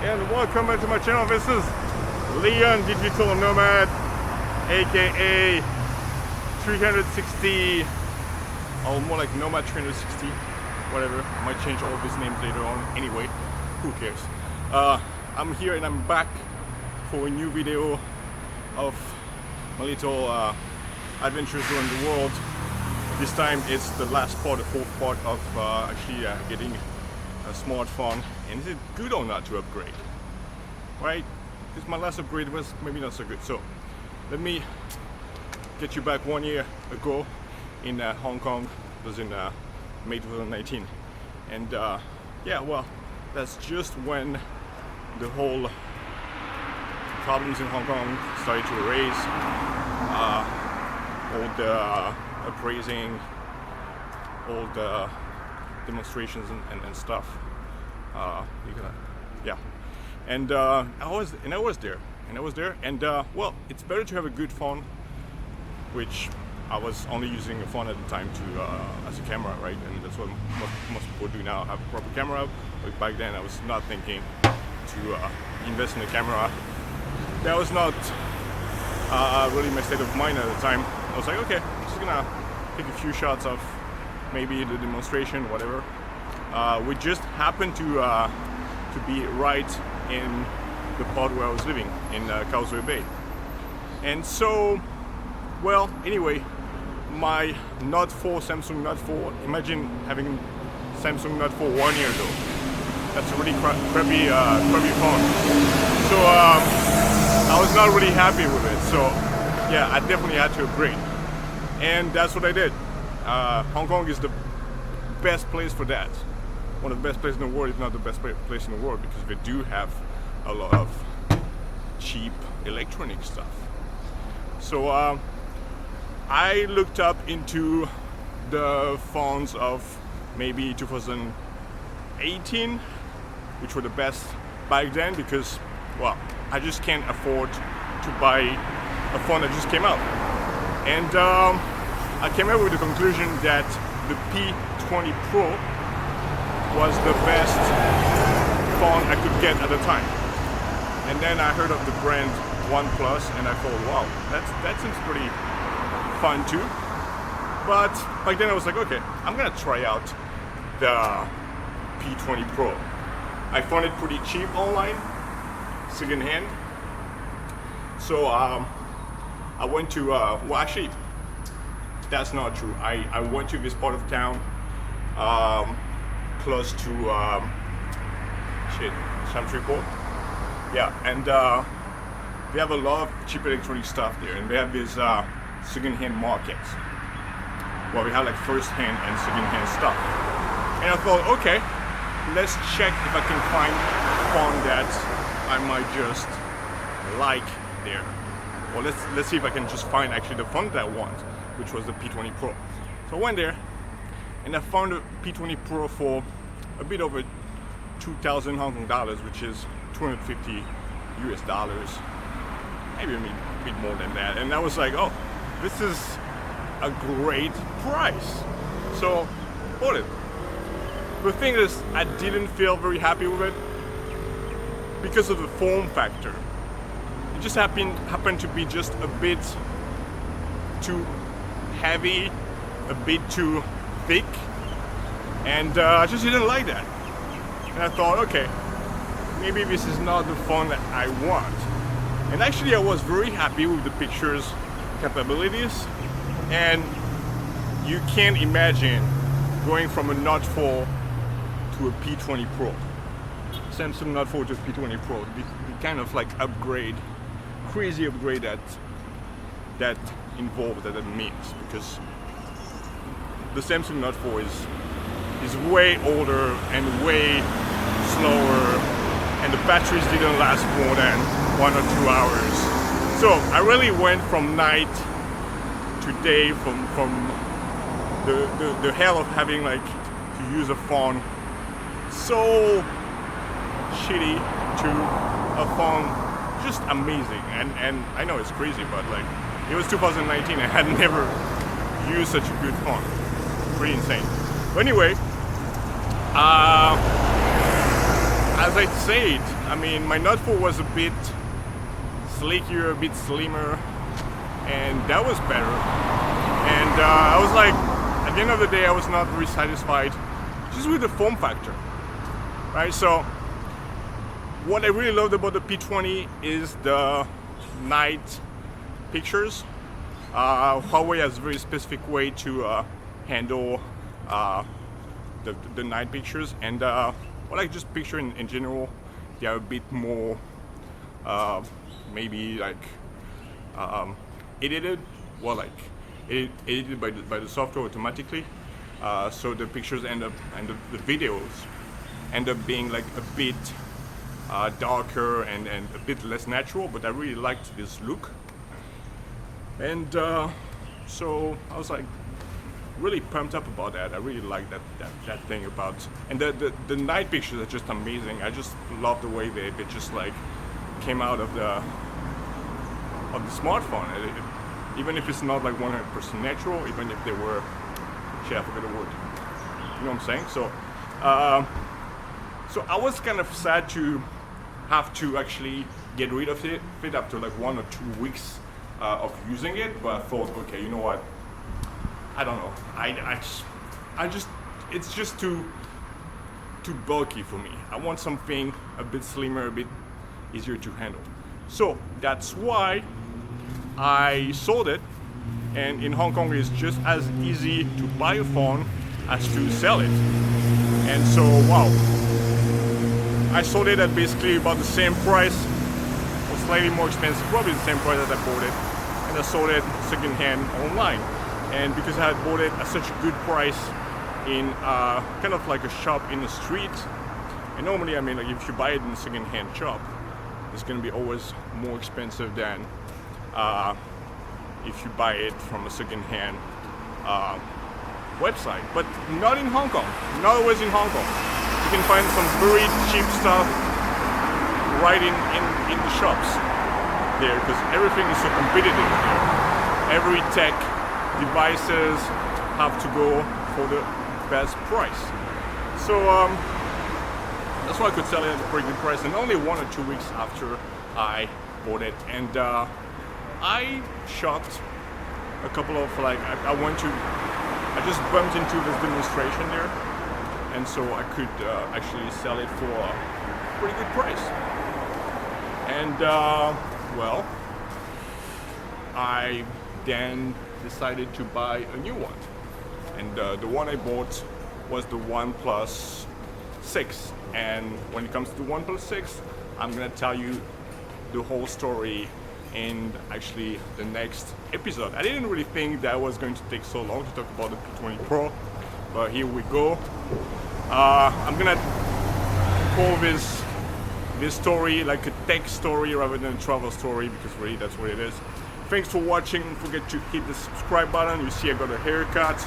and welcome back to my channel. This is Leon Digital Nomad, aka 360, or more like Nomad 360, whatever. I might change all of these names later on. Anyway, who cares? I'm here and I'm back for a new video of my little adventures around the world. This time it's the last part, the fourth part of actually getting a smartphone. And is it good or not to upgrade? Right? Because my last upgrade was maybe not so good. So let me get you back 1 year ago in Hong Kong. It was in May 2019. And yeah, well, that's just when the whole problems in Hong Kong started to arise. All the appraising, all the demonstrations and stuff. Yeah, and I was there, and well, it's better to have a good phone, which I was only using a phone at the time to as a camera, right? And that's what most people do now, have a proper camera. But back then, I was not thinking to invest in a camera. That was not really my state of mind at the time. I was like, okay, I'm just gonna take a few shots of maybe the demonstration, whatever. We just happened to be right in the part where I was living, in Causeway Bay. And so, well, anyway, my Note 4, Samsung Note 4, imagine having Samsung Note 4 1 year ago. That's a really crappy phone. So I was not really happy with it. So yeah, I definitely had to upgrade. And that's what I did. Hong Kong is the best place for that. One of the best places in the world, if not the best place in the world, because they do have a lot of cheap electronic stuff. So I looked up into the phones of maybe 2018, which were the best back then, because, well, I just can't afford to buy a phone that just came out. And I came up with the conclusion that the P20 Pro was the best phone I could get at the time. And then I heard of the brand OnePlus, and I thought, wow, that seems pretty fun too. But back then I was like, okay, I'm gonna try out the P20 Pro. I found it pretty cheap online, second hand. So I went to, well, actually, that's not true. I went to this part of town, close to Sham Shui Po. Yeah, and they have a lot of cheap electronic stuff there, and they have these second-hand markets where we have like first-hand and second-hand stuff. And I thought, okay, let's check if I can find a phone that I might just like there. Well, let's see if I can just find actually the phone that I want, which was the P20 Pro. So I went there, and I found a P20 Pro for a bit over 2,000 Hong Kong dollars, which is 250 US dollars, maybe a bit more than that. And I was like, oh, this is a great price. So bought it. The thing is, I didn't feel very happy with it because of the form factor. It just happened to be just a bit too heavy, a bit too thick, and I just didn't like that. And I thought, okay, maybe this is not the phone that I want. And actually I was very happy with the pictures capabilities, and you can't imagine going from a Note 4 to a P20 Pro. Samsung Note 4 to P20 Pro, the kind of like upgrade, crazy upgrade that involved, that means, because the Samsung Note 4 is way older and way slower, and the batteries didn't last more than 1 or 2 hours. So I really went from night to day, from the hell of having like to use a phone so shitty to a phone just amazing. And I know it's crazy, but like, it was 2019, I had never used such a good phone. Pretty insane. But anyway, as as I said, I mean, my Note 4 was a bit sleeker, a bit slimmer, and that was better. And I was like, at the end of the day, I was not very satisfied just with the form factor, right? So what I really loved about the P20 is the night pictures. Huawei has a very specific way to handle the night pictures, and what I just picture in general, they are a bit more maybe like edited, well, like edited by the software automatically, so the pictures end up, and the videos end up being like a bit darker and a bit less natural, but I really liked this look. And so I was like really pumped up about that. I really like that thing about, and the night pictures are just amazing. I just love the way they just like came out of the smartphone. Even if it's not like 100% natural, even if they were, shit, I forgot the word. You know what I'm saying? So so I was kind of sad to have to actually get rid of it after like 1 or 2 weeks of using it, but I thought, okay, you know what? I don't know. I just it's just too bulky for me. I want something a bit slimmer, a bit easier to handle. So that's why I sold it. And in Hong Kong, it's just as easy to buy a phone as to sell it. And so, wow, I sold it at basically about the same price, or slightly more expensive, probably the same price that I bought it. And I sold it secondhand online. And because I had bought it at such a good price in kind of like a shop in the street, and normally, I mean, like if you buy it in a second-hand shop, it's going to be always more expensive than if you buy it from a second-hand website. But not in Hong Kong, not always in Hong Kong. You can find some very cheap stuff right in the shops there, because everything is so competitive there. Every tech devices have to go for the best price. So that's why I could sell it at a pretty good price, and only 1 or 2 weeks after I bought it. And I shot a couple of like I just bumped into this demonstration there, and so I could actually sell it for a pretty good price. And well, I then decided to buy a new one, and the one I bought was the OnePlus 6. And when it comes to the OnePlus 6, I'm gonna tell you the whole story in actually the next episode. I didn't really think that was going to take so long to talk about the P20 Pro, but here we go. I'm gonna call this story like a tech story rather than a travel story, because really that's what it is. Thanks for watching. Don't forget to hit the subscribe button. You see I got a haircut.